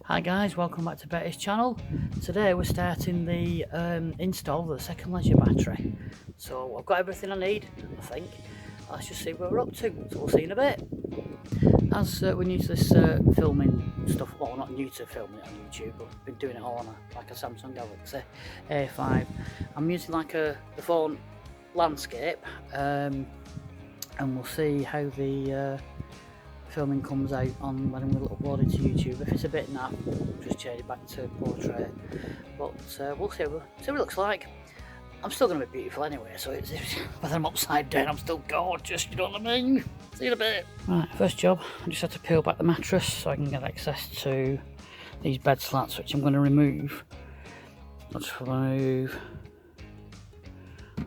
Hi guys, welcome back to Betty's channel. Today we're starting the install of the second leisure battery. So I've got everything I need, I think. Let's just see where we're up to, so we'll see you in a bit. As we're new to this filming stuff, well not new to filming it on YouTube, but I've been doing it all on a Samsung Galaxy A5. I'm using the phone landscape and we'll see how the filming comes out on when we'll upload it to YouTube. If it's a bit naff, just change it back to portrait. But we'll see what it looks like. I'm still going to be beautiful anyway, so whether I'm upside down, I'm still gorgeous, you know what I mean? See you in a bit. Right, first job, I just have to peel back the mattress so I can get access to these bed slats, which I'm going to remove. I'll just remove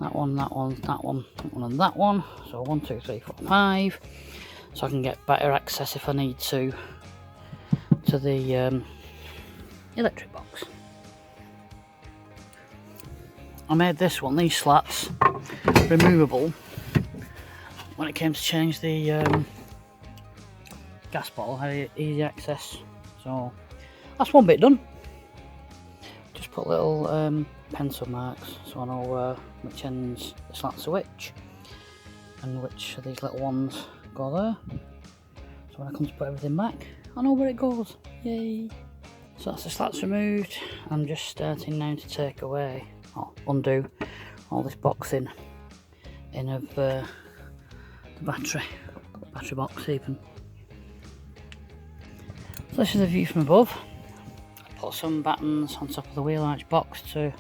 that one, that one, that one, that one, and that one. So 1, 2, 3, 4, 5. So I can get better access if I need to the electric box. I made this one, these slats, removable when it came to change the gas bottle, had easy access. So that's one bit done. Just put little pencil marks so I know which ends the slats are which, and which of these little ones go there. So when I come to put everything back, I know where it goes. Yay! So that's the slats removed. I'm just starting now to take away, or undo, all this boxing in of the battery box even. So this is the view from above. I put some battens on top of the wheel arch box to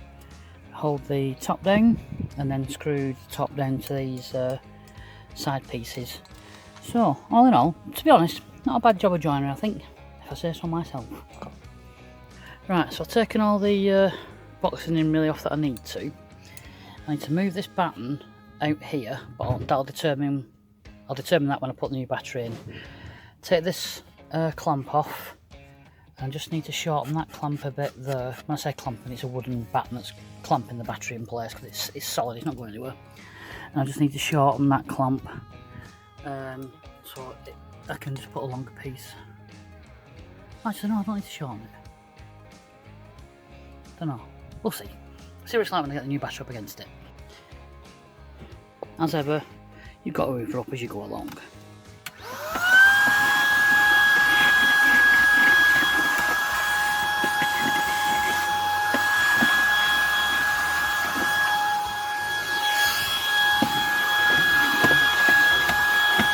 hold the top down, and then screwed the top down to these side pieces. So, all in all, to be honest, not a bad job of joinery, I think, if I say so myself. Right, so I've taken all the boxing in really off that I need to. I need to move this batten out here, but I'll determine that when I put the new battery in. Take this clamp off, and just need to shorten that clamp a bit there. When I say clamping, it's a wooden batten that's clamping the battery in place because it's solid, it's not going anywhere. And I just need to shorten that clamp. So I can just put a longer piece. Actually, no, I don't need to shorten it. Don't know. We'll see. See what it's like when I get the new battery up against it. As ever, you've got to hoover up as you go along.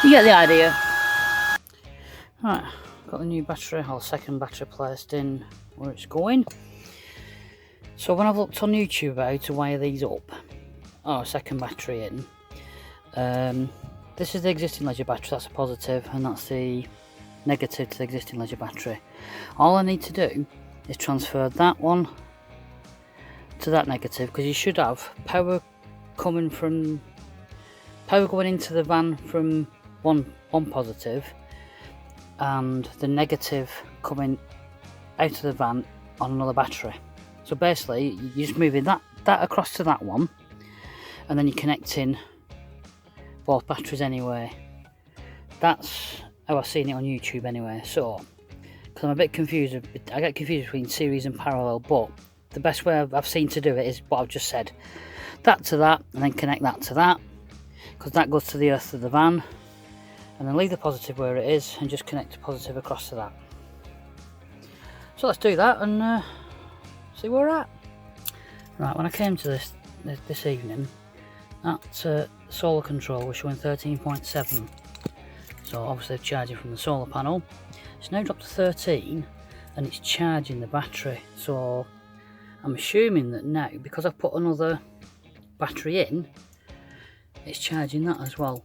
You get the idea. Right, got the new battery, or second battery placed in where it's going. So when I've looked on YouTube how to wire these up, second battery in, this is the existing leisure battery, that's a positive, and that's the negative to the existing leisure battery. All I need to do is transfer that one to that negative, because you should have power going into the van from one positive, and the negative coming out of the van on another battery. So basically you're just moving that across to that one, and then you're connecting both batteries anyway. That's how I've seen it on YouTube anyway. So because I'm a bit confused, I get confused between series and parallel, but the best way I've seen to do it is what I've just said. That to that, and then connect that to that, because that goes to the earth of the van, and then leave the positive where it is and just connect the positive across to that. So let's do that and see where we're at. Right, when I came to this evening, that solar control was showing 13.7, so obviously charging from the solar panel. It's now dropped to 13 and it's charging the battery, so I'm assuming that now, because I've put another battery in, it's charging that as well.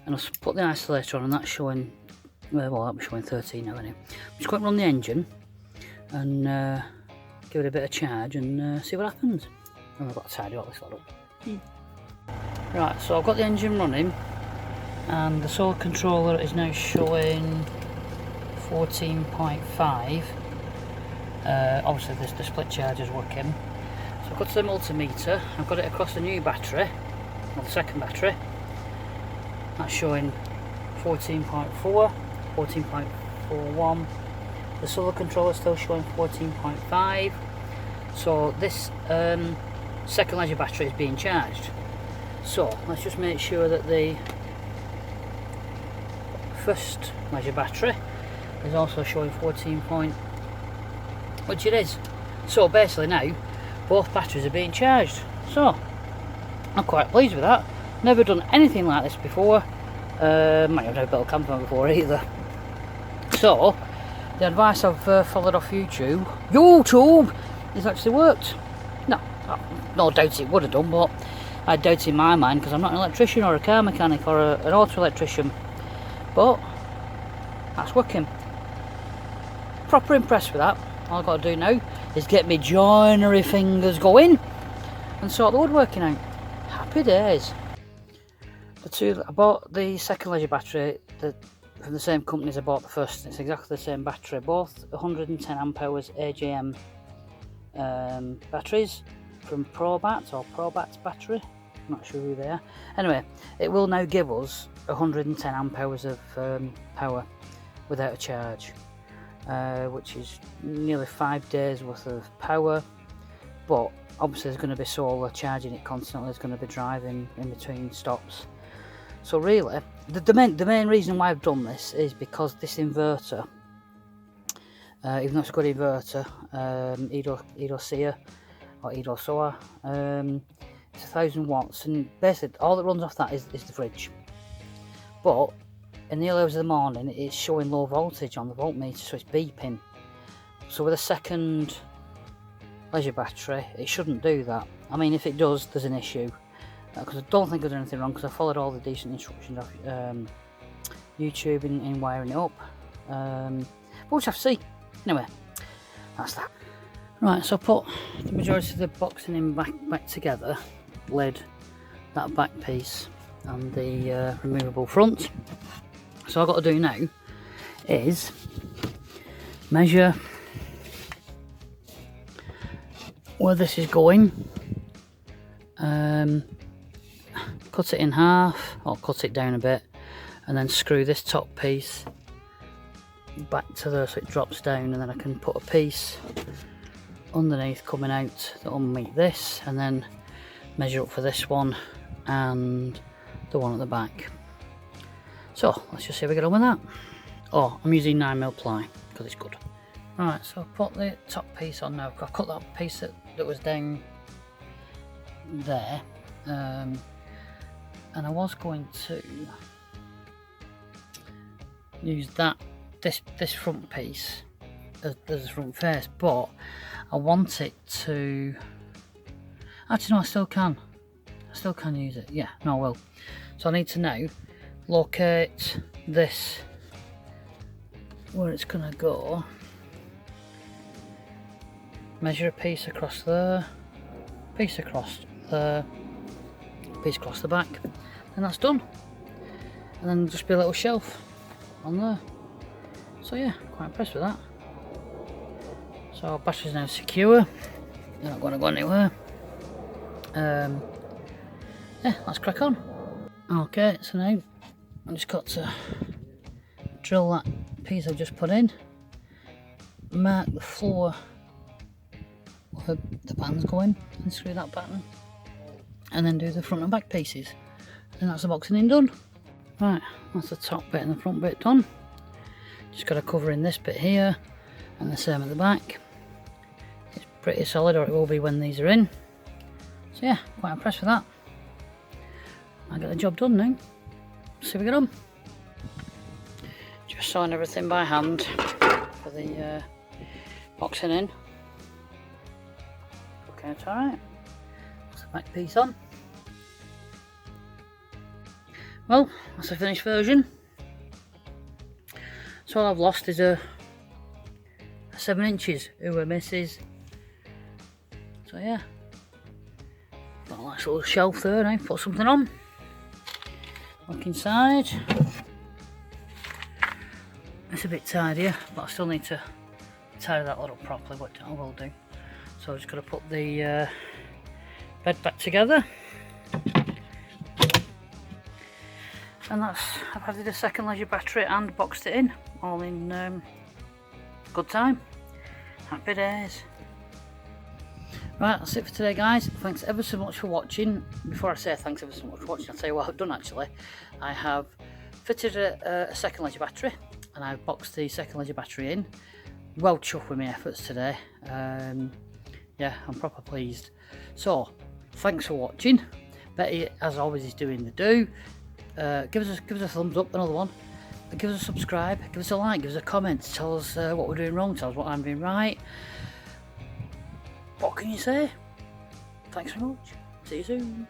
And I've put the isolator on and that's showing, well that was showing 13 now anyway. I'm just going to run the engine and give it a bit of charge and see what happens. And I've got to tidy all this lot up. Right, so I've got the engine running and the solar controller is now showing 14.5. Obviously the split charge is working. So I've got to the multimeter, I've got it across the new battery, or the second battery. That's showing 14.4, 14.41, The solar controller is still showing 14.5. So this second leisure battery is being charged. So let's just make sure that the first leisure battery is also showing 14 point, which it is. So basically now both batteries are being charged. So I'm quite pleased with that. Never done anything like this before. Might have never built a campervan before either. So the advice I've followed off YouTube has actually worked. No doubt it would have done, but I doubt in my mind because I'm not an electrician or a car mechanic or an auto electrician. But that's working. Proper impressed with that. All I've got to do now is get my joinery fingers going and sort the woodworking out. Happy days. I bought the second leisure battery from the same company as I bought the first. It's exactly the same battery, both 110 amp hours AGM batteries from Probat's battery. I'm not sure who they are. Anyway, it will now give us 110 amp hours of power without a charge, which is nearly 5 days worth of power. But obviously there's going to be solar charging it constantly. It's going to be driving in between stops. So really, the main reason why I've done this is because this inverter, even though it's a good inverter, Edo Sia or Edo Soa, it's 1000 watts, and basically all that runs off that is the fridge. But in the early hours of the morning, it's showing low voltage on the voltmeter, so it's beeping. So with a second leisure battery, it shouldn't do that. I mean, if it does, there's an issue. Because I don't think I've done anything wrong, because I followed all the decent instructions off YouTube in wiring it up. But we'll just have to see. Anyway, that's that. Right, so I put the majority of the boxing in back together, lid, that back piece, and the removable front. So all I've got to do now is measure where this is going, cut it in half, or cut it down a bit, and then screw this top piece back to there so it drops down, and then I can put a piece underneath coming out that will meet this, and then measure up for this one and the one at the back. So let's just see if we get on with that. Oh, I'm using 9mm ply because it's good. Right, so I've put the top piece on now. I've cut that piece that was down there, and I was going to use this front piece as the front face, but I want it to, actually no, I still can use it. Yeah, no, I will. So I need to now locate this where it's gonna go, measure a piece across there, piece across there, piece across the back, and that's done. And then just be a little shelf on there. So yeah, quite impressed with that. So battery's now secure, they're not going to go anywhere. Yeah, let's crack on. Okay, so now I've just got to drill that piece I've just put in, mark the floor where the pattern's going, and screw that pattern, and then do the front and back pieces. And that's the boxing in done. Right, that's the top bit and the front bit done. Just got to cover in this bit here, and the same at the back. It's pretty solid, or it will be when these are in. So yeah, quite impressed with that. I get the job done now. See if we get on. Just sewing everything by hand for the boxing in. Okay, it's alright. That's the back piece on. Well, that's the finished version. So all I've lost is a 7 inches, who a misses. So yeah, got a nice little shelf there now, put something on. Look inside. It's a bit tidier, but I still need to tidy that lot up properly, but I will do. So I've just got to put the bed back together. And that's, I've added a second leisure battery and boxed it in, all in Good time. Happy days. Right, that's it for today, guys. Thanks ever so much for watching. Before I say thanks ever so much for watching, I'll tell you what I've done actually. I have fitted a second ledger battery, and I've boxed the second ledger battery in. Well chuffed with my efforts today. Yeah, I'm proper pleased. So, thanks for watching. Betty, as always, is doing the do. Give us a thumbs up, another one. Give us a subscribe, give us a like, give us a comment, tell us what we're doing wrong, tell us what I'm doing right. What can you say? Thanks very much. See you soon.